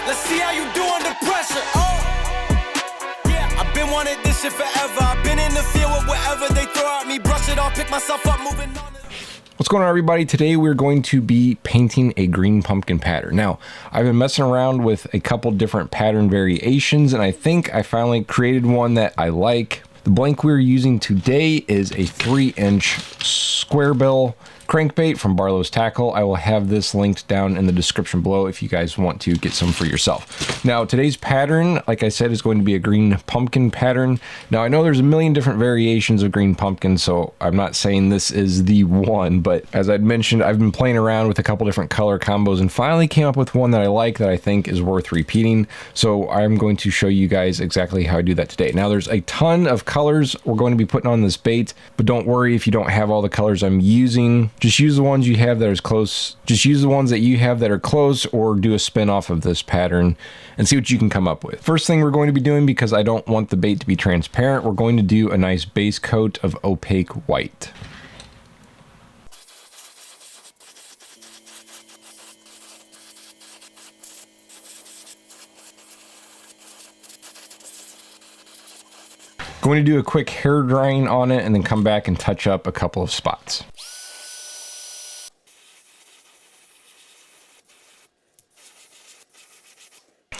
Let's see how you do under pressure. Oh, yeah. I've been wanting this shit forever. I've been in the field with whatever they throw at me. Brush it off, pick myself up, moving on. What's going on, everybody? Today we're going to be painting a green pumpkin pattern. Now, I've been messing around with a couple different pattern variations, and I think I finally created one that I like. The blank we're using today is a 3-inch square bill crankbait from Barlow's Tackle. I will have this linked down in the description below if you guys want to get some for yourself. Now, today's pattern, like I said, is going to be a green pumpkin pattern. Now, I know there's a million different variations of green pumpkin, so I'm not saying this is the one, but as I'd mentioned, I've been playing around with a couple different color combos and finally came up with one that I like, that I think is worth repeating. So I'm going to show you guys exactly how I do that today. Now, there's a ton of colors we're going to be putting on this bait, but don't worry if you don't have all the colors I'm using. Just use the ones you have that are close. Just use the ones that you have that are close, or do a spin off of this pattern and see what you can come up with. First thing we're going to be doing, because I don't want the bait to be transparent, we're going to do a nice base coat of opaque white. Going to do a quick hair drying on it and then come back and touch up a couple of spots.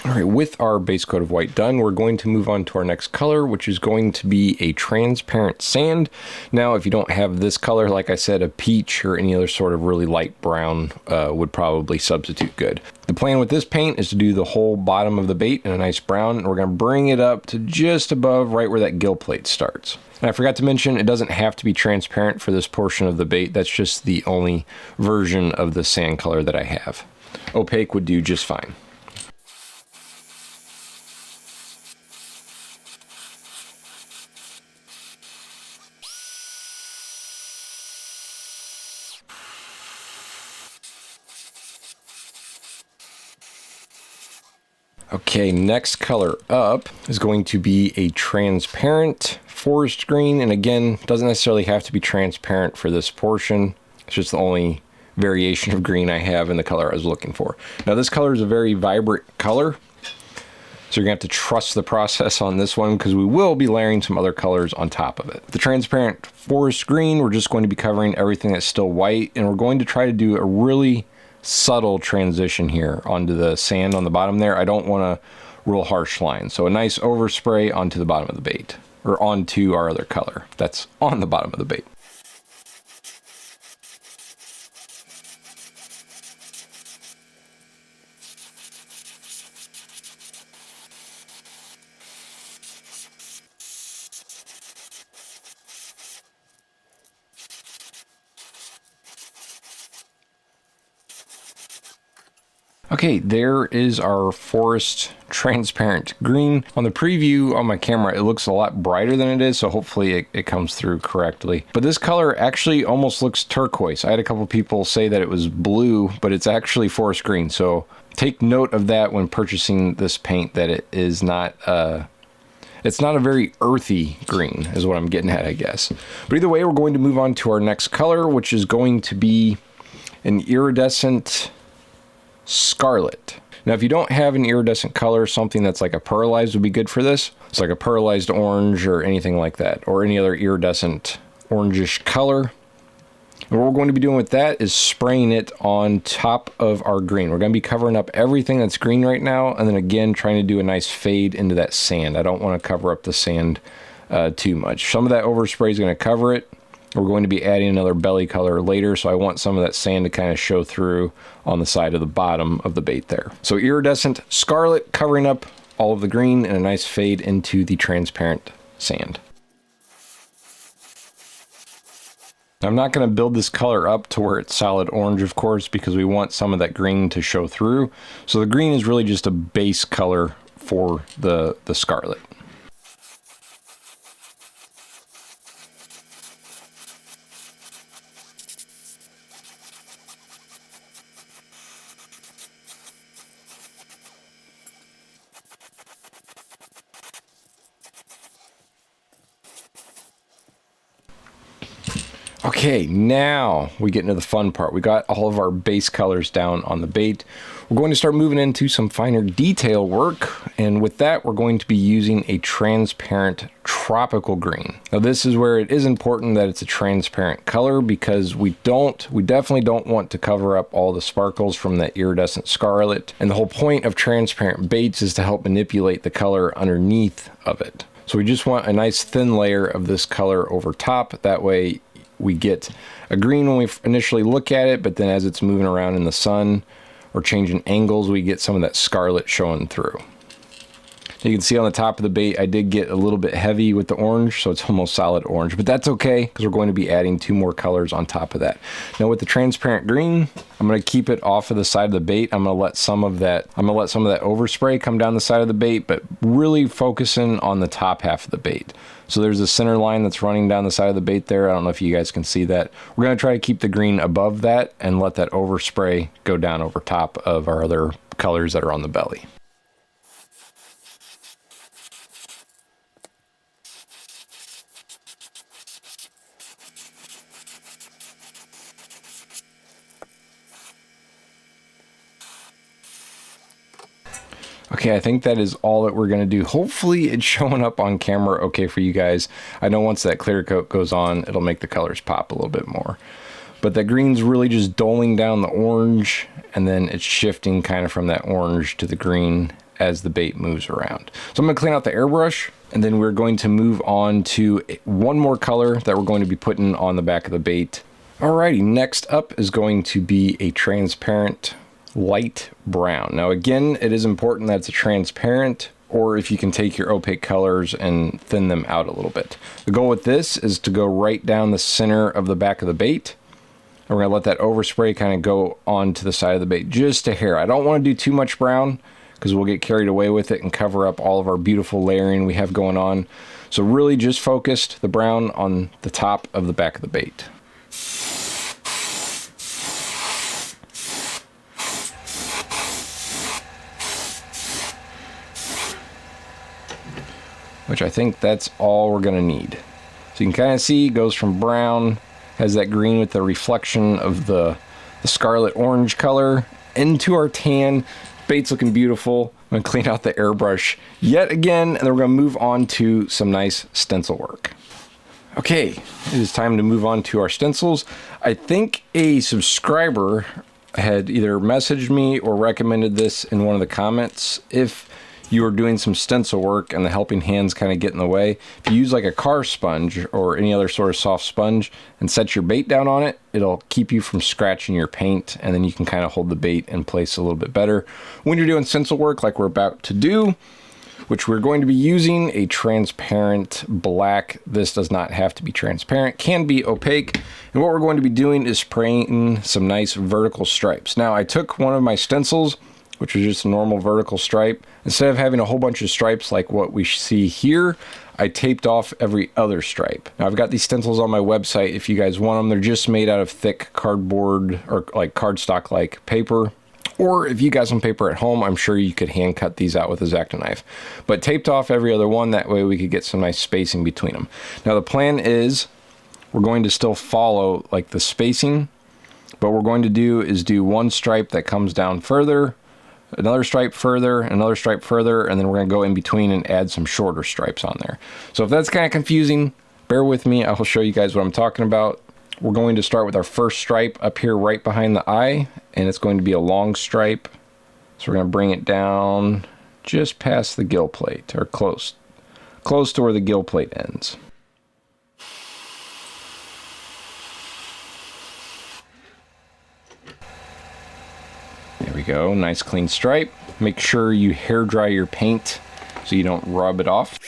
All right, with our base coat of white done, we're going to move on to our next color, which is going to be a transparent sand. Now, if you don't have this color, like I said, a peach or any other sort of really light brown would probably substitute good. The plan with this paint is to do the whole bottom of the bait in a nice brown, and we're going to bring it up to just above right where that gill plate starts. And I forgot to mention, it doesn't have to be transparent for this portion of the bait. That's just the only version of the sand color that I have. Opaque would do just fine. Okay, next color up is going to be a transparent forest green. And again, doesn't necessarily have to be transparent for this portion. It's just the only variation of green I have in the color I was looking for. Now, this color is a very vibrant color, so you're gonna have to trust the process on this one, because we will be layering some other colors on top of it. The transparent forest green, we're just going to be covering everything that's still white, and we're going to try to do a really subtle transition here onto the sand on the bottom there. I don't want a real harsh line. So a nice overspray onto the bottom of the bait, or onto our other color that's on the bottom of the bait. Okay, there is our forest transparent green. On the preview on my camera, it looks a lot brighter than it is, so hopefully it comes through correctly. But this color actually almost looks turquoise. I had a couple people say that it was blue, but it's actually forest green. So take note of that when purchasing this paint, that it is not it's not a very earthy green, is what I'm getting at, I guess. But either way, we're going to move on to our next color, which is going to be an iridescent scarlet. Now, if you don't have an iridescent color, something that's like a pearlized would be good for this. It's like a pearlized orange or anything like that, or any other iridescent orangish color. And what we're going to be doing with that is spraying it on top of our green. We're going to be covering up everything that's green right now, and then again trying to do a nice fade into that sand. I don't want to cover up the sand too much. Some of that overspray is going to cover it. We're going to be adding another belly color later, so I want some of that sand to kind of show through on the side of the bottom of the bait there. So iridescent scarlet covering up all of the green, and a nice fade into the transparent sand. I'm not going to build this color up to where it's solid orange, of course, because we want some of that green to show through. So the green is really just a base color for the scarlet. Okay, now we get into the fun part. We got all of our base colors down on the bait. We're going to start moving into some finer detail work, and with that we're going to be using a transparent tropical green. Now this is where it is important that it's a transparent color, because we definitely don't want to cover up all the sparkles from that iridescent scarlet, and the whole point of transparent baits is to help manipulate the color underneath of it. So we just want a nice thin layer of this color over top. That way we get a green when we initially look at it, but then as it's moving around in the sun or changing angles, we get some of that scarlet showing through. You can see on the top of the bait, I did get a little bit heavy with the orange, so it's almost solid orange, but that's okay because we're going to be adding 2 more colors on top of that. Now with the transparent green, I'm going to keep it off of the side of the bait. I'm going to let some of that overspray come down the side of the bait, but really focusing on the top half of the bait. So there's a center line that's running down the side of the bait there. I don't know if you guys can see that. We're going to try to keep the green above that and let that overspray go down over top of our other colors that are on the belly. Okay, I think that is all that we're going to do. Hopefully it's showing up on camera okay for you guys. I know once that clear coat goes on, it'll make the colors pop a little bit more. But that green's really just doling down the orange, and then it's shifting kind of from that orange to the green as the bait moves around. So I'm going to clean out the airbrush, and then we're going to move on to one more color that we're going to be putting on the back of the bait. Alrighty, next up is going to be a transparent light brown. Now again, it is important that it's a transparent, or if you can take your opaque colors and thin them out a little bit. The goal with this is to go right down the center of the back of the bait. And we're gonna let that overspray kind of go onto the side of the bait just a hair. I don't want to do too much brown because we'll get carried away with it and cover up all of our beautiful layering we have going on. So really just focused the brown on the top of the back of the bait. Which I think that's all we're gonna need. So you can kind of see it goes from brown, has that green with the reflection of the scarlet orange color, into our tan. Bait's looking beautiful. I'm gonna clean out the airbrush yet again, and then we're gonna move on to some nice stencil work. Okay, it is time to move on to our stencils. I think a subscriber had either messaged me or recommended this in one of the comments. If you are doing some stencil work and the helping hands kind of get in the way, if you use like a car sponge or any other sort of soft sponge and set your bait down on it, it'll keep you from scratching your paint, and then you can kind of hold the bait in place a little bit better when you're doing stencil work like we're about to do, which we're going to be using a transparent black. This does not have to be transparent, can be opaque. And what we're going to be doing is spraying some nice vertical stripes. Now I took one of my stencils, which is just a normal vertical stripe. Instead of having a whole bunch of stripes like what we see here, I taped off every other stripe. Now I've got these stencils on my website if you guys want them. They're just made out of thick cardboard or like cardstock like paper. Or if you got some paper at home, I'm sure you could hand cut these out with a X-Acto knife. But taped off every other one, that way we could get some nice spacing between them. Now the plan is we're going to still follow like the spacing, but what we're going to do is do one stripe that comes down further, another stripe further, another stripe further, and then we're going to go in between and add some shorter stripes on there. So if that's kind of confusing, bear with me. I will show you guys what I'm talking about. We're going to start with our first stripe up here right behind the eye, and it's going to be a long stripe. So we're going to bring it down just past the gill plate, or close to where the gill plate ends. There we go, nice clean stripe. Make sure you hair dry your paint so you don't rub it off.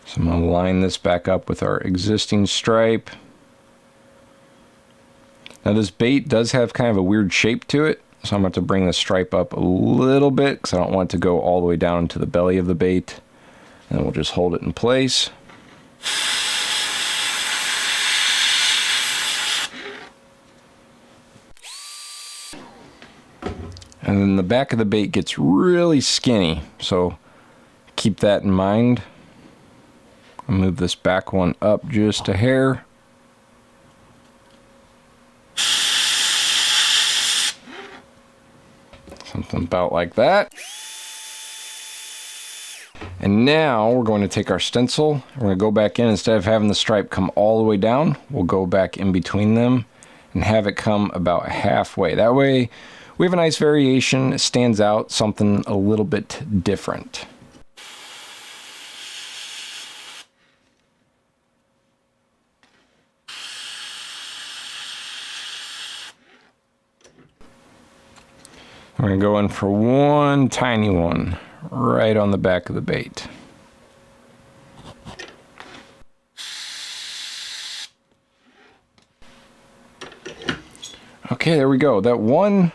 So I'm going to line this back up with our existing stripe. Now this bait does have kind of a weird shape to it, so I'm going to have to bring the stripe up a little bit because I don't want it to go all the way down into the belly of the bait. And we'll just hold it in place. And then the back of the bait gets really skinny, so keep that in mind. I'll move this back one up just a hair. Something about like that. And now we're going to take our stencil. We're going to go back in. Instead of having the stripe come all the way down, we'll go back in between them and have it come about halfway. That way we have a nice variation. It stands out, something a little bit different. We're going to go in for one tiny one right on the back of the bait. Okay, there we go. That one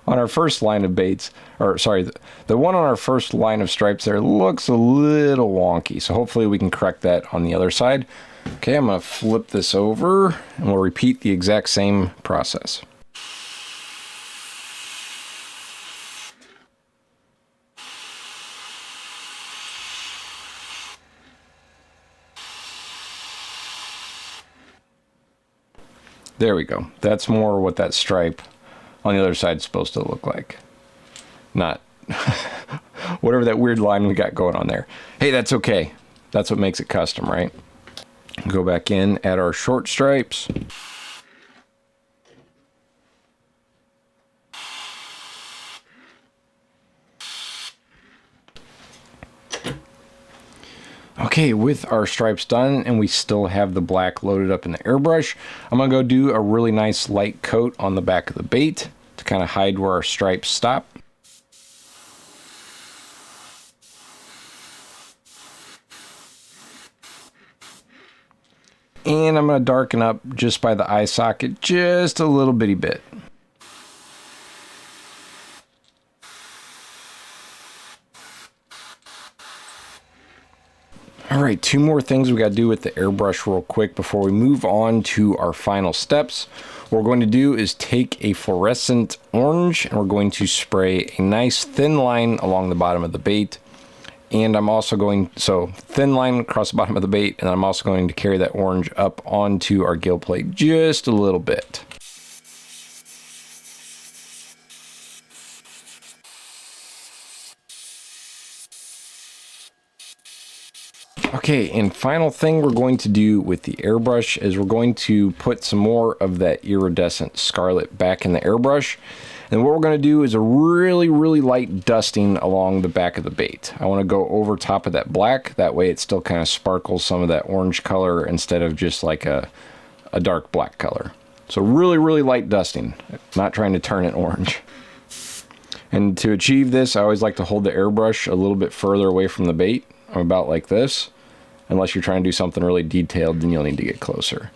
on our first line of baits, or sorry, the one on our first line of stripes there looks a little wonky. So hopefully we can correct that on the other side. Okay, I'm going to flip this over and we'll repeat the exact same process. There we go. That's more what that stripe on the other side is supposed to look like. Not whatever that weird line we got going on there. Hey, that's okay. That's what makes it custom, right? Go back in, add our short stripes. Okay, with our stripes done and we still have the black loaded up in the airbrush, I'm going to go do a really nice light coat on the back of the bait to kind of hide where our stripes stop. And I'm going to darken up just by the eye socket just a little bitty bit. All right, two more things we got to do with the airbrush real quick before we move on to our final steps. What we're going to do is take a fluorescent orange and we're going to spray a nice thin line along the bottom of the bait. And I'm also going, so thin line across the bottom of the bait, and I'm also going to carry that orange up onto our gill plate just a little bit. Okay, and final thing we're going to do with the airbrush is we're going to put some more of that iridescent scarlet back in the airbrush. And what we're going to do is a really, really light dusting along the back of the bait. I want to go over top of that black. That way it still kind of sparkles some of that orange color instead of just like a dark black color. So really, really light dusting, not trying to turn it orange. And to achieve this, I always like to hold the airbrush a little bit further away from the bait. I'm about like this. Unless you're trying to do something really detailed, then you'll need to get closer.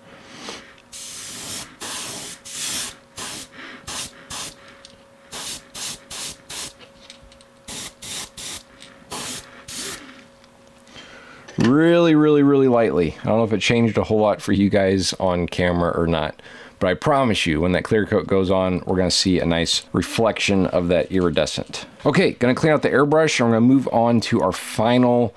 Really, really, really lightly. I don't know if it changed a whole lot for you guys on camera or not, but I promise you when that clear coat goes on, we're going to see a nice reflection of that iridescent. Okay, going to clean out the airbrush and we're going to move on to our final,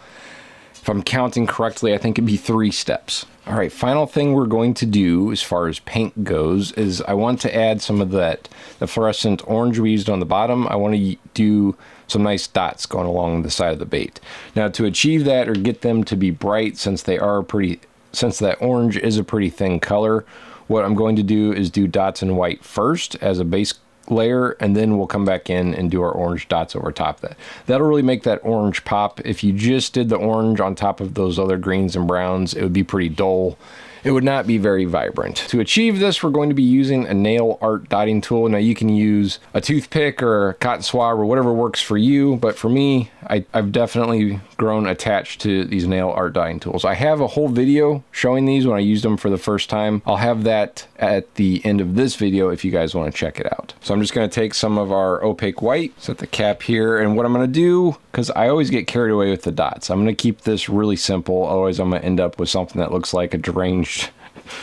if I'm counting correctly, I think it'd be 3 steps. All right, final thing we're going to do as far as paint goes is I want to add some of the fluorescent orange we used on the bottom. I want to do some nice dots going along the side of the bait. Now to achieve that or get them to be bright, since that orange is a pretty thin color, what I'm going to do is do dots in white first as a base layer, and then we'll come back in and do our orange dots over top of that. That'll really make that orange pop. If you just did the orange on top of those other greens and browns, it would be pretty dull. It would not be very vibrant. To achieve this, we're going to be using a nail art dotting tool. Now you can use a toothpick or a cotton swab or whatever works for you, but for me, I've definitely grown attached to these nail art dotting tools. I have a whole video showing these when I used them for the first time. I'll have that at the end of this video if you guys want to check it out. So I'm just going to take some of our opaque white, set the cap here, and what I'm going to do, because I always get carried away with the dots, I'm going to keep this really simple, otherwise I'm going to end up with something that looks like a deranged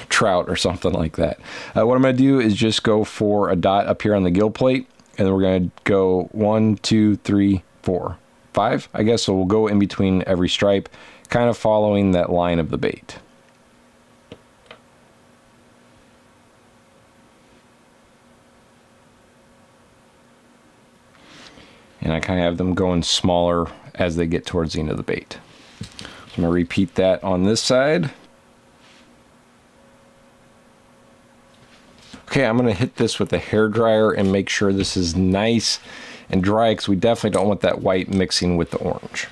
trout or something like that. What I'm going to do is just go for a dot up here on the gill plate, and then we're going to go 1, 2, 3, 4, 5, I guess. So we'll go in between every stripe, kind of following that line of the bait. And I kind of have them going smaller as they get towards the end of the bait. So I'm going to repeat that on this side. Okay, I'm going to hit this with a hairdryer and make sure this is nice and dry, because we definitely don't want that white mixing with the orange.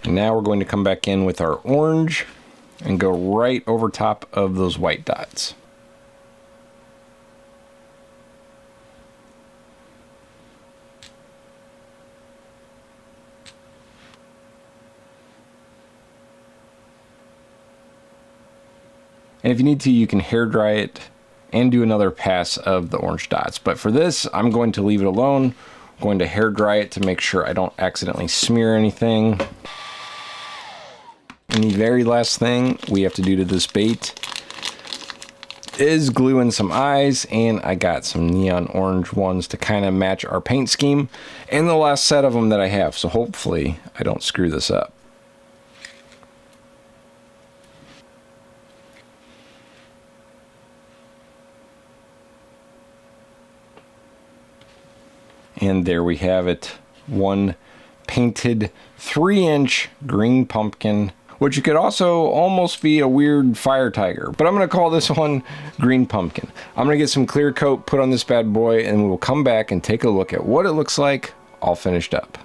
And now we're going to come back in with our orange and go right over top of those white dots. And if you need to, you can hair dry it and do another pass of the orange dots. But for this, I'm going to leave it alone. I'm going to hair dry it to make sure I don't accidentally smear anything. And the very last thing we have to do to this bait is glue in some eyes, and I got some neon orange ones to kind of match our paint scheme and the last set of them that I have. So hopefully I don't screw this up. And there we have it, one painted 3-inch green pumpkin, which could also almost be a weird fire tiger, but I'm going to call this one green pumpkin. I'm going to get some clear coat put on this bad boy, and we will come back and take a look at what it looks like all finished up.